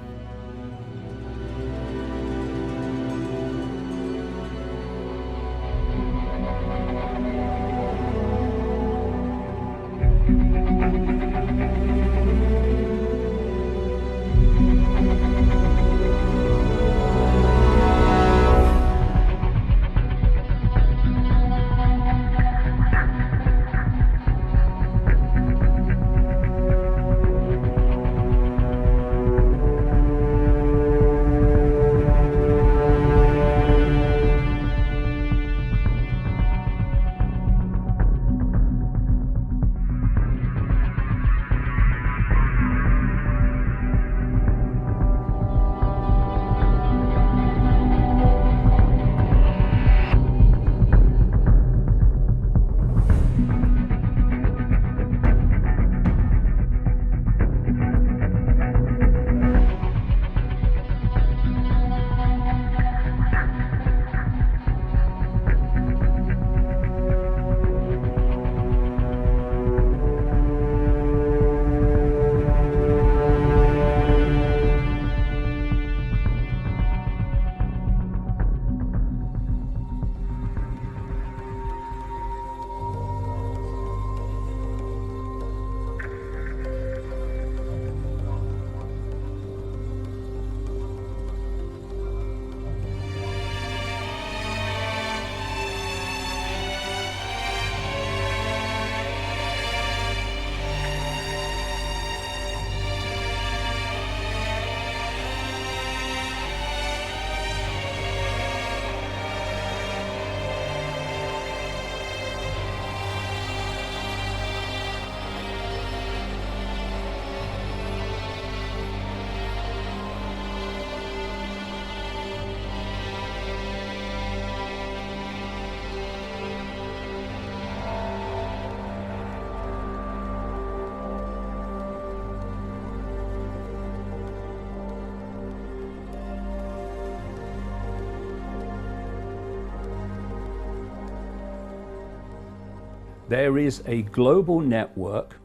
There is a global network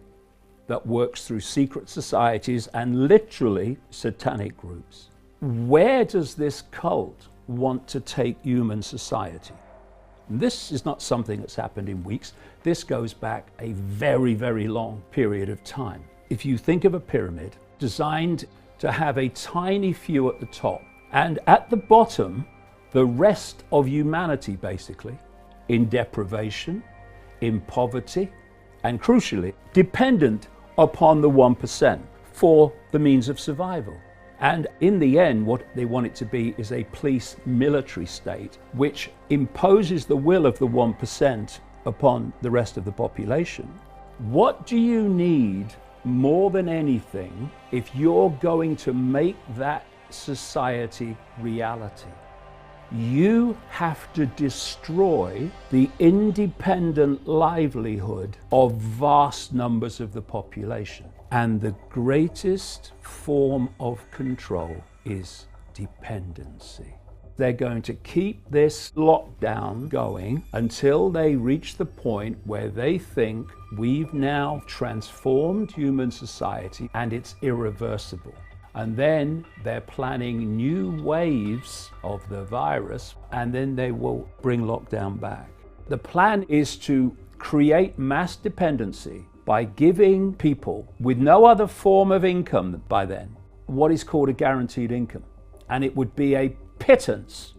that works through secret societies and literally satanic groups. Where does this cult want to take human society? This is not something that's happened in weeks. This goes back a very, very long period of time. If you think of a pyramid designed to have a tiny few at the top and at the bottom, the rest of humanity basically in deprivation, in poverty, and crucially, dependent upon the 1% for the means of survival. And in the end, what they want it to be is a police military state which imposes the will of the 1% upon the rest of the population. What do you need more than anything if you're going to make that society reality? You have to destroy the independent livelihood of vast numbers of the population. And the greatest form of control is dependency. They're going to keep this lockdown going until they reach the point where they think we've now transformed human society and it's irreversible. And then they're planning new waves of the virus, and then they will bring lockdown back. The plan is to create mass dependency by giving people with no other form of income by then what is called a guaranteed income. And it would be a pittance,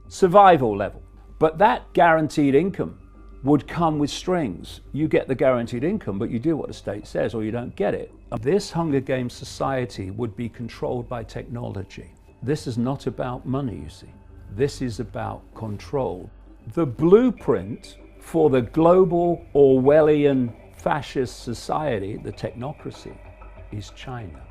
survival level. But that guaranteed income would come with strings. You get the guaranteed income, but you do what the state says or you don't get it. This Hunger Games society would be controlled by technology. This is not about money, you see. This is about control. The blueprint for the global Orwellian fascist society, the technocracy, is China.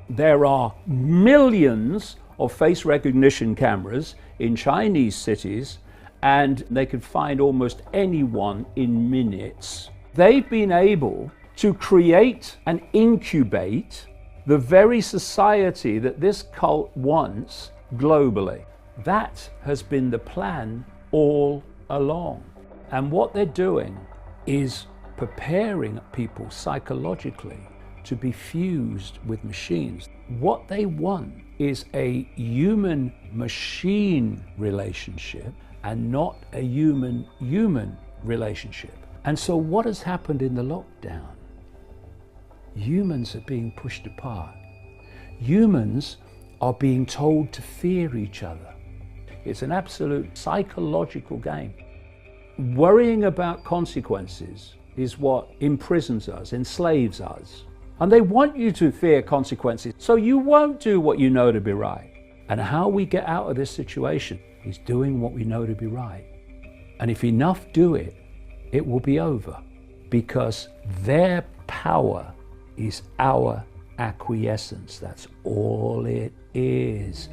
There are millions of face recognition cameras in Chinese cities, and they can find almost anyone in minutes. They've been able to create and incubate the very society that this cult wants globally. That has been the plan all along. And what they're doing is preparing people psychologically to be fused with machines. What they want is a human-machine relationship and not a human-human relationship. And so what has happened in the lockdown? Humans are being pushed apart. Humans are being told to fear each other. It's an absolute psychological game. Worrying about consequences is what imprisons us, enslaves us. And they want you to fear consequences, so you won't do what you know to be right. And how we get out of this situation is doing what we know to be right. And if enough do it, it will be over, because their power is our acquiescence. That's all it is.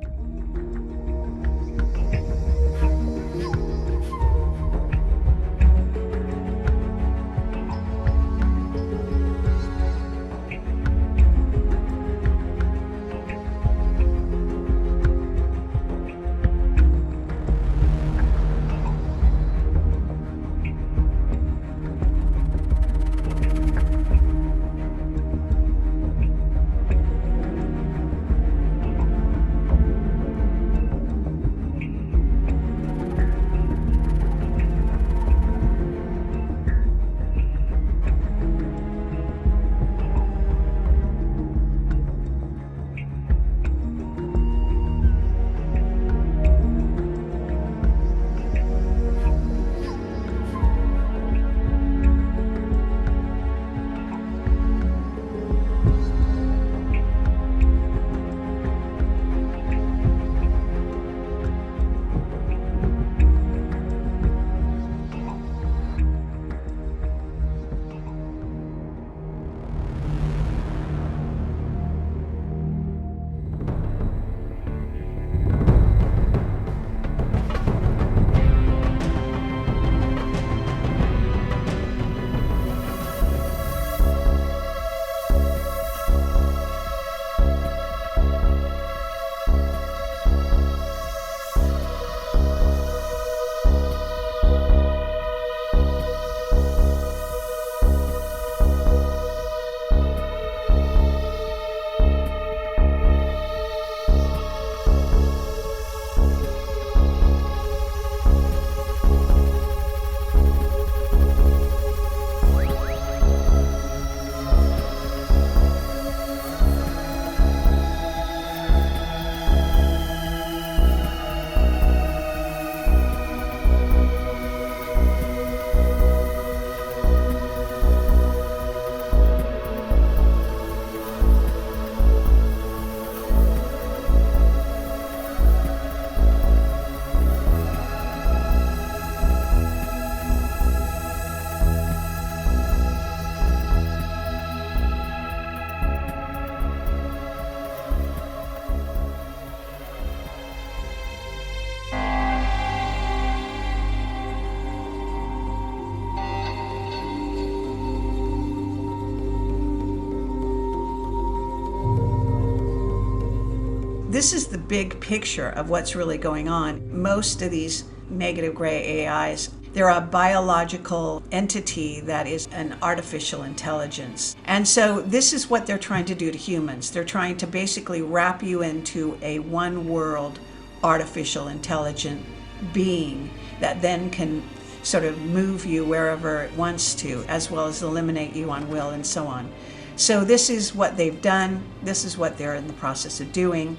This is the big picture of what's really going on. Most of these negative gray AIs, they're a biological entity that is an artificial intelligence. And so this is what they're trying to do to humans. They're trying to basically wrap you into a one world artificial intelligent being that then can sort of move you wherever it wants to, as well as eliminate you on will and so on. So this is what they've done. This is what they're in the process of doing.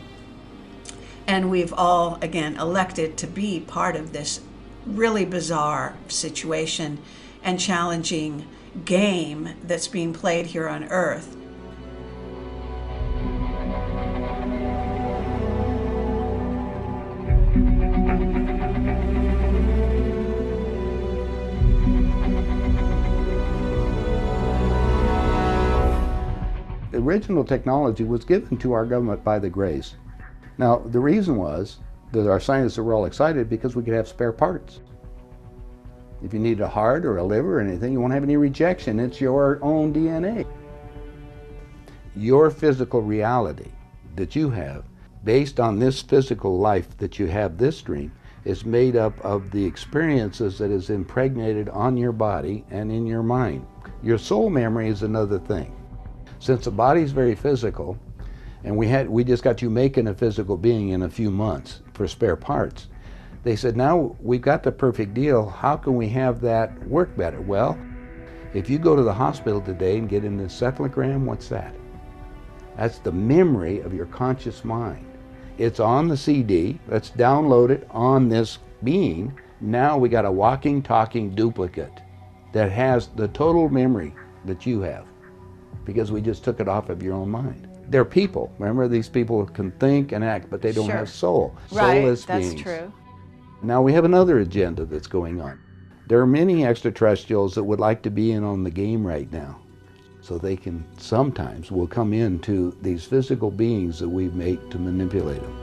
And we've all, again, elected to be part of this really bizarre situation and challenging game that's being played here on Earth. The original technology was given to our government by the Greys. Now, the reason was that our scientists were all excited because we could have spare parts. If you need a heart or a liver or anything, you won't have any rejection. It's your own DNA. Your physical reality that you have, based on this physical life that you have, this dream, is made up of the experiences that is impregnated on your body and in your mind. Your soul memory is another thing. Since the body is very physical, and we just got you making a physical being in a few months for spare parts, they said, now we've got the perfect deal, how can we have that work better? Well, if you go to the hospital today and get an encephalogram, what's that? That's the memory of your conscious mind. It's on the CD, let's download it on this being. Now we got a walking, talking duplicate that has the total memory that you have, because we just took it off of your own mind. They're people. Remember, these people can think and act, but they don't have soul. Soulless beings. That's true. Now we have another agenda that's going on. There are many extraterrestrials that would like to be in on the game right now, so they can sometimes will come into these physical beings that we make to manipulate them.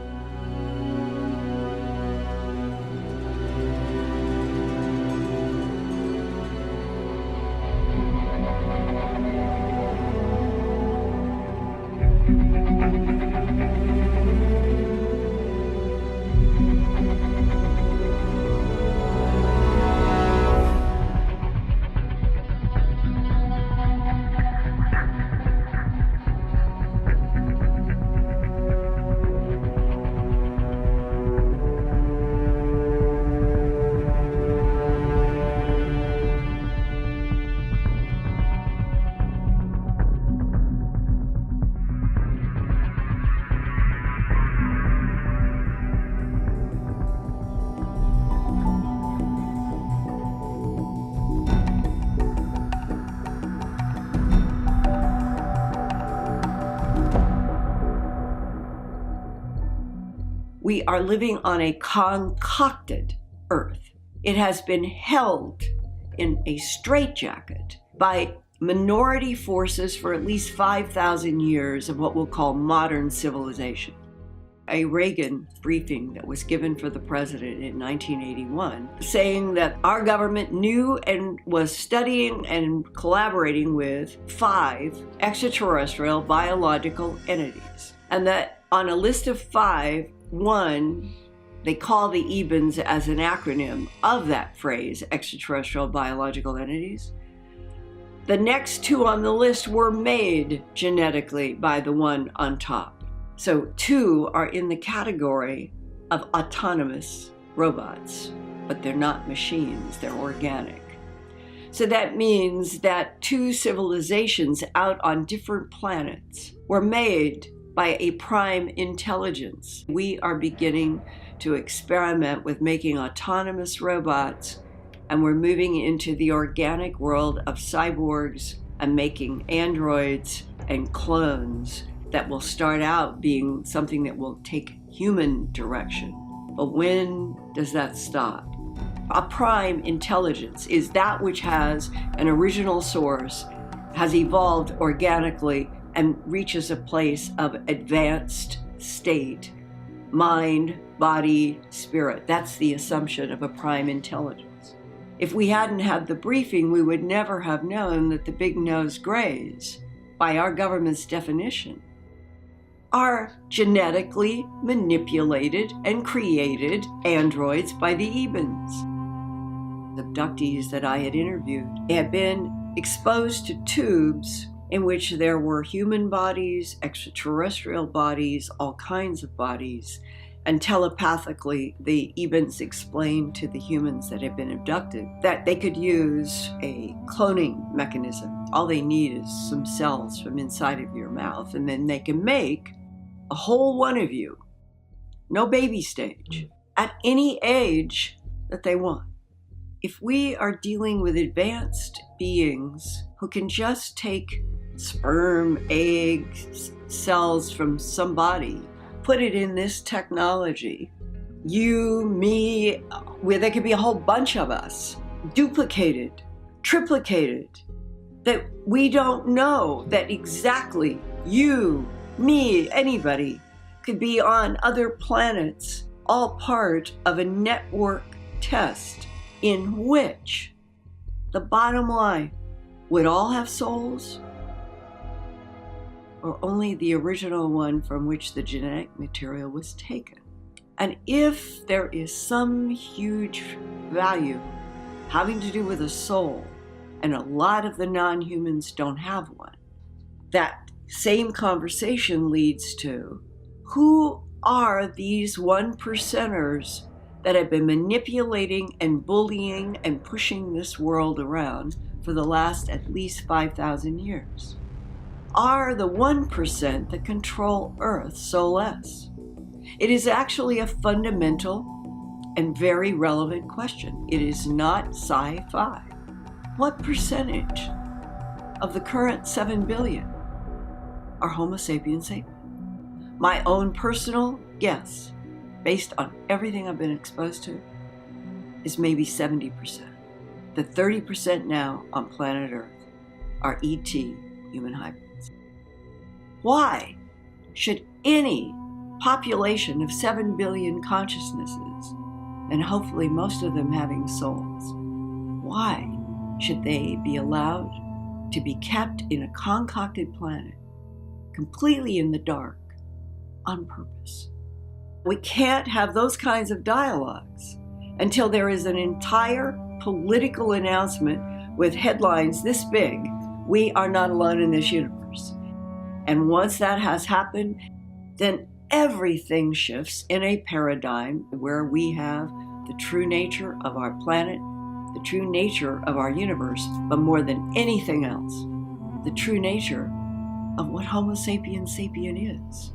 We are living on a concocted Earth. It has been held in a straitjacket by minority forces for at least 5,000 years of what we'll call modern civilization. A Reagan briefing that was given for the president in 1981 saying that our government knew and was studying and collaborating with 5 extraterrestrial biological entities, and that on a list of 5, 1, they call the EBENs as an acronym of that phrase, extraterrestrial biological entities. The next 2 on the list were made genetically by the one on top. So 2 are in the category of autonomous robots, but they're not machines, they're organic. So that means that 2 civilizations out on different planets were made by a prime intelligence. We are beginning to experiment with making autonomous robots, and we're moving into the organic world of cyborgs and making androids and clones that will start out being something that will take human direction. But when does that stop? A prime intelligence is that which has an original source, has evolved organically, and reaches a place of advanced state, mind, body, spirit. That's the assumption of a prime intelligence. If we hadn't had the briefing, we would never have known that the big-nosed greys, by our government's definition, are genetically manipulated and created androids by the EBENs. The abductees that I had interviewed had been exposed to tubes in which there were human bodies, extraterrestrial bodies, all kinds of bodies, And telepathically, the Ebens explained to the humans that had been abducted that they could use a cloning mechanism. All they need is some cells from inside of your mouth, and then they can make a whole one of you, no baby stage, at any age that they want. If we are dealing with advanced beings who can just take sperm, eggs, cells from somebody, put it in this technology, you, me, where there could be a whole bunch of us, duplicated, triplicated, that we don't know that exactly you, me, anybody could be on other planets, all part of a network test in which the bottom line would all have souls, or only the original one from which the genetic material was taken. And if there is some huge value having to do with a soul, and a lot of the non-humans don't have one, that same conversation leads to, who are these 1%ers that have been manipulating and bullying and pushing this world around for the last at least 5,000 years? Are the 1% that control Earth so less? It is actually a fundamental and very relevant question. It is not sci-fi. What percentage of the current 7 billion are Homo sapiens sapiens? My own personal guess, based on everything I've been exposed to, is maybe 70%. The 30% now on planet Earth are ET, human hybrids. Why should any population of 7 billion consciousnesses, and hopefully most of them having souls, why should they be allowed to be kept in a concocted planet, completely in the dark, on purpose? We can't have those kinds of dialogues until there is an entire political announcement with headlines this big: we are not alone in this universe. And once that has happened, then everything shifts in a paradigm where we have the true nature of our planet, the true nature of our universe, but more than anything else, the true nature of what Homo sapiens sapien is.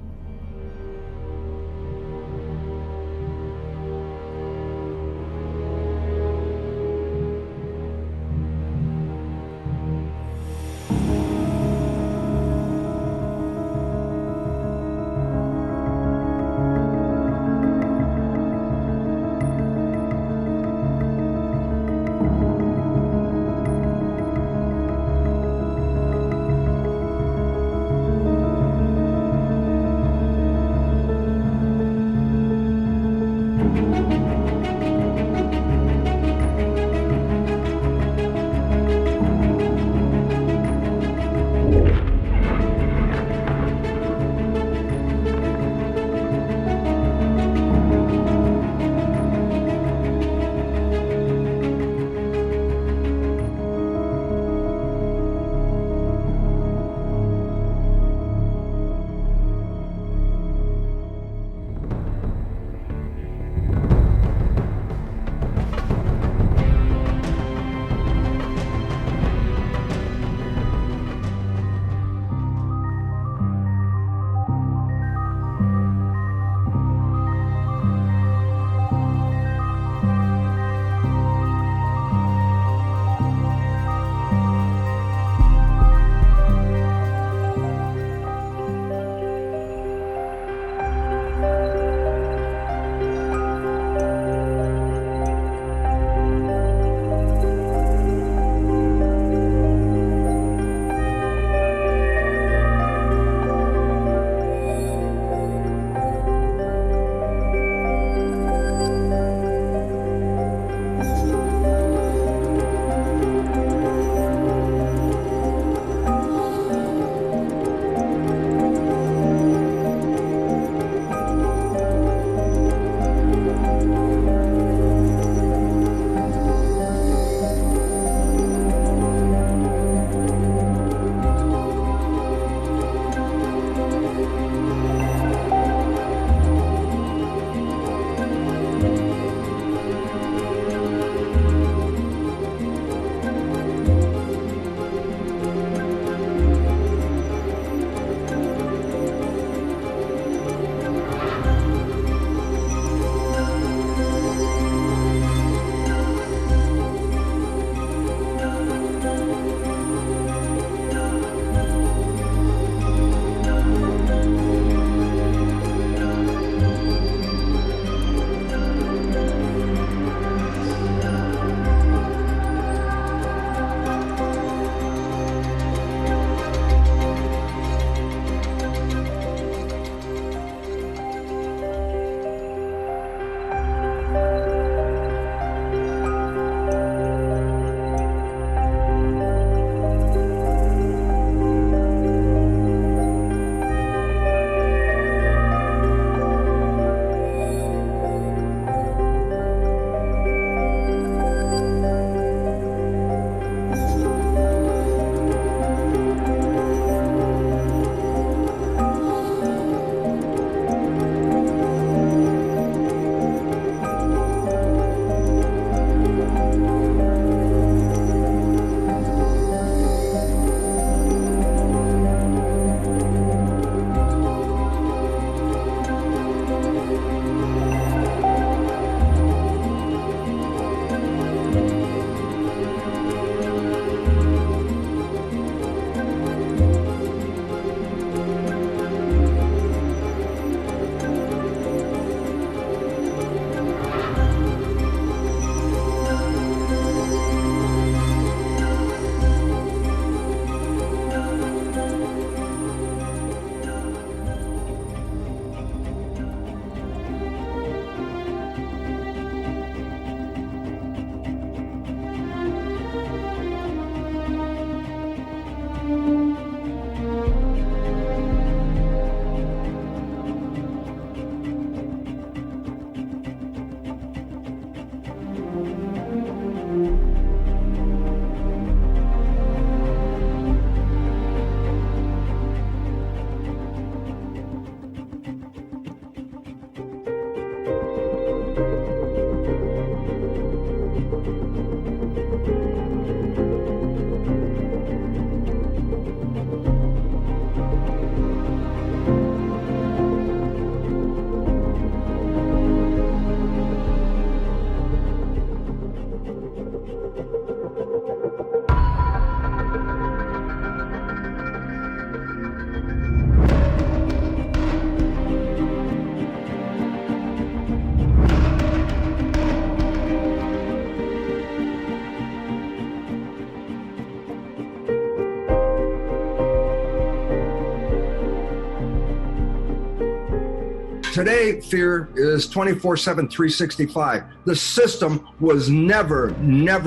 Today, fear is 24/7, 365. The system was never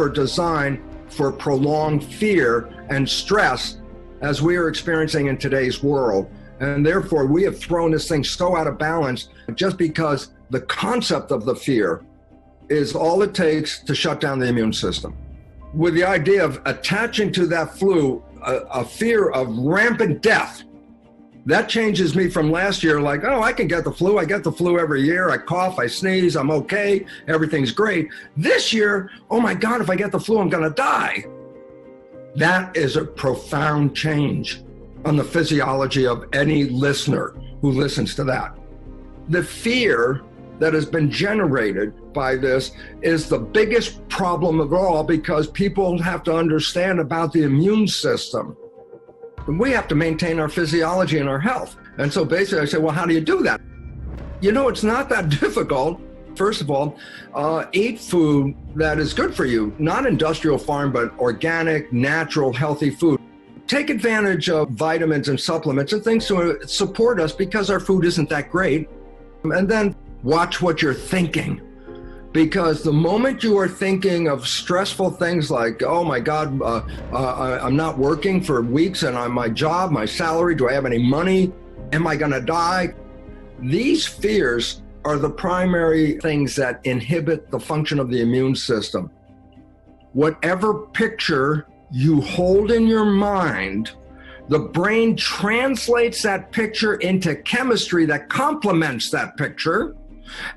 designed for prolonged fear and stress as we are experiencing in today's world. And therefore, we have thrown this thing so out of balance just because the concept of the fear is all it takes to shut down the immune system. With the idea of attaching to that flu a fear of rampant death, that changes me from last year, like, oh, I can get the flu. I get the flu every year. I cough, I sneeze, I'm okay. Everything's great. This year, oh my God, if I get the flu, I'm going to die. That is a profound change on the physiology of any listener who listens to that. The fear that has been generated by this is the biggest problem of all, because people have to understand about the immune system. We have to maintain our physiology and our health. And so basically I say, well, how do you do that? You know, it's not that difficult. First of all, eat food that is good for you, not industrial farm, but organic, natural, healthy food. Take advantage of vitamins and supplements and things to support us because our food isn't that great. And then watch what you're thinking. Because the moment you are thinking of stressful things like, oh my God, I'm not working for weeks and my job, my salary, do I have any money? Am I gonna die? These fears are the primary things that inhibit the function of the immune system. Whatever picture you hold in your mind, the brain translates that picture into chemistry that complements that picture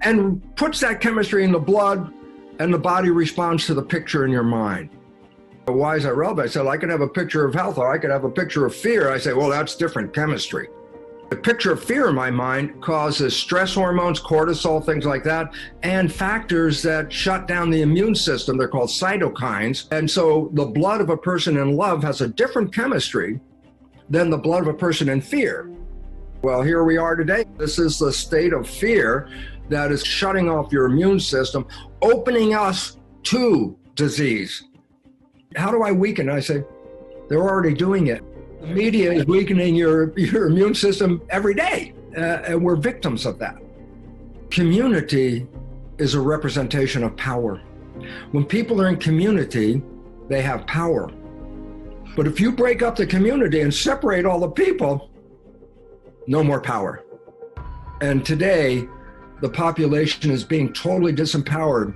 and puts that chemistry in the blood, and the body responds to the picture in your mind. Why is that relevant? I said, I could have a picture of health, or I could have a picture of fear. I say, well, that's different chemistry. The picture of fear in my mind causes stress hormones, cortisol, things like that, and factors that shut down the immune system. They're called cytokines. And so the blood of a person in love has a different chemistry than the blood of a person in fear. Well, here we are today. This is the state of fear that is shutting off your immune system, opening us to disease. How do I weaken? I say, they're already doing it. The media is weakening your immune system every day, and we're victims of that. Community is a representation of power. When people are in community, they have power. But if you break up the community and separate all the people, no more power. And today, the population is being totally disempowered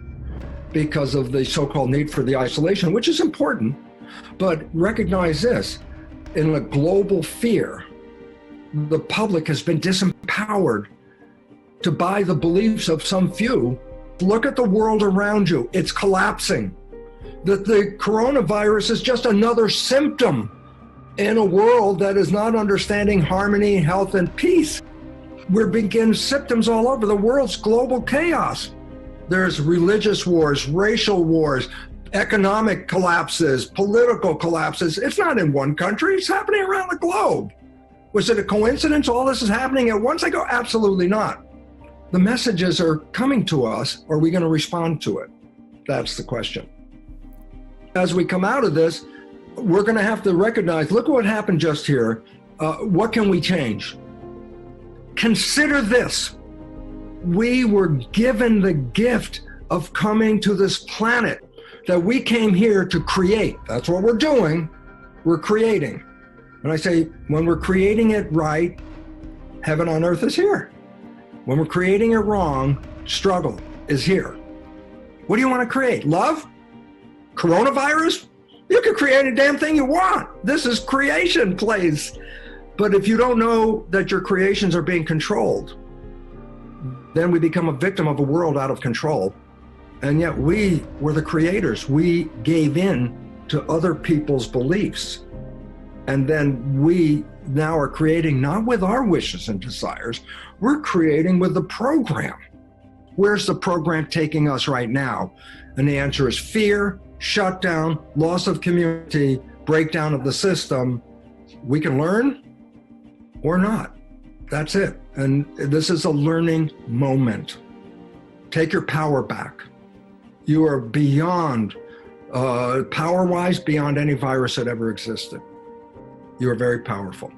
because of the so-called need for the isolation, which is important. But recognize this, in a global fear, the public has been disempowered to buy the beliefs of some few. Look at the world around you. It's collapsing. The coronavirus is just another symptom in a world that is not understanding harmony, health, and peace. We're beginning symptoms all over. The world's global chaos. There's religious wars, racial wars, economic collapses, political collapses. It's not in one country, it's happening around the globe. Was it a coincidence all this is happening at once? I go, absolutely not. The messages are coming to us. Are we going to respond to it? That's the question. As we come out of this, we're going to have to recognize, look what happened just here. What can we change? Consider this. We were given the gift of coming to this planet that we came here to create. That's what we're doing. We're creating. And I say, when we're creating it right, heaven on earth is here. When we're creating it wrong, struggle is here. What do you want to create? Love? Coronavirus? You can create a damn thing you want. This is creation plays. But if you don't know that your creations are being controlled, then we become a victim of a world out of control. And yet we were the creators. We gave in to other people's beliefs. And then we now are creating not with our wishes and desires, we're creating with the program. Where's the program taking us right now? And the answer is fear, shutdown, loss of community, breakdown of the system. We can learn or not. That's it. And this is a learning moment. Take your power back. You are beyond, power-wise, beyond any virus that ever existed. You are very powerful.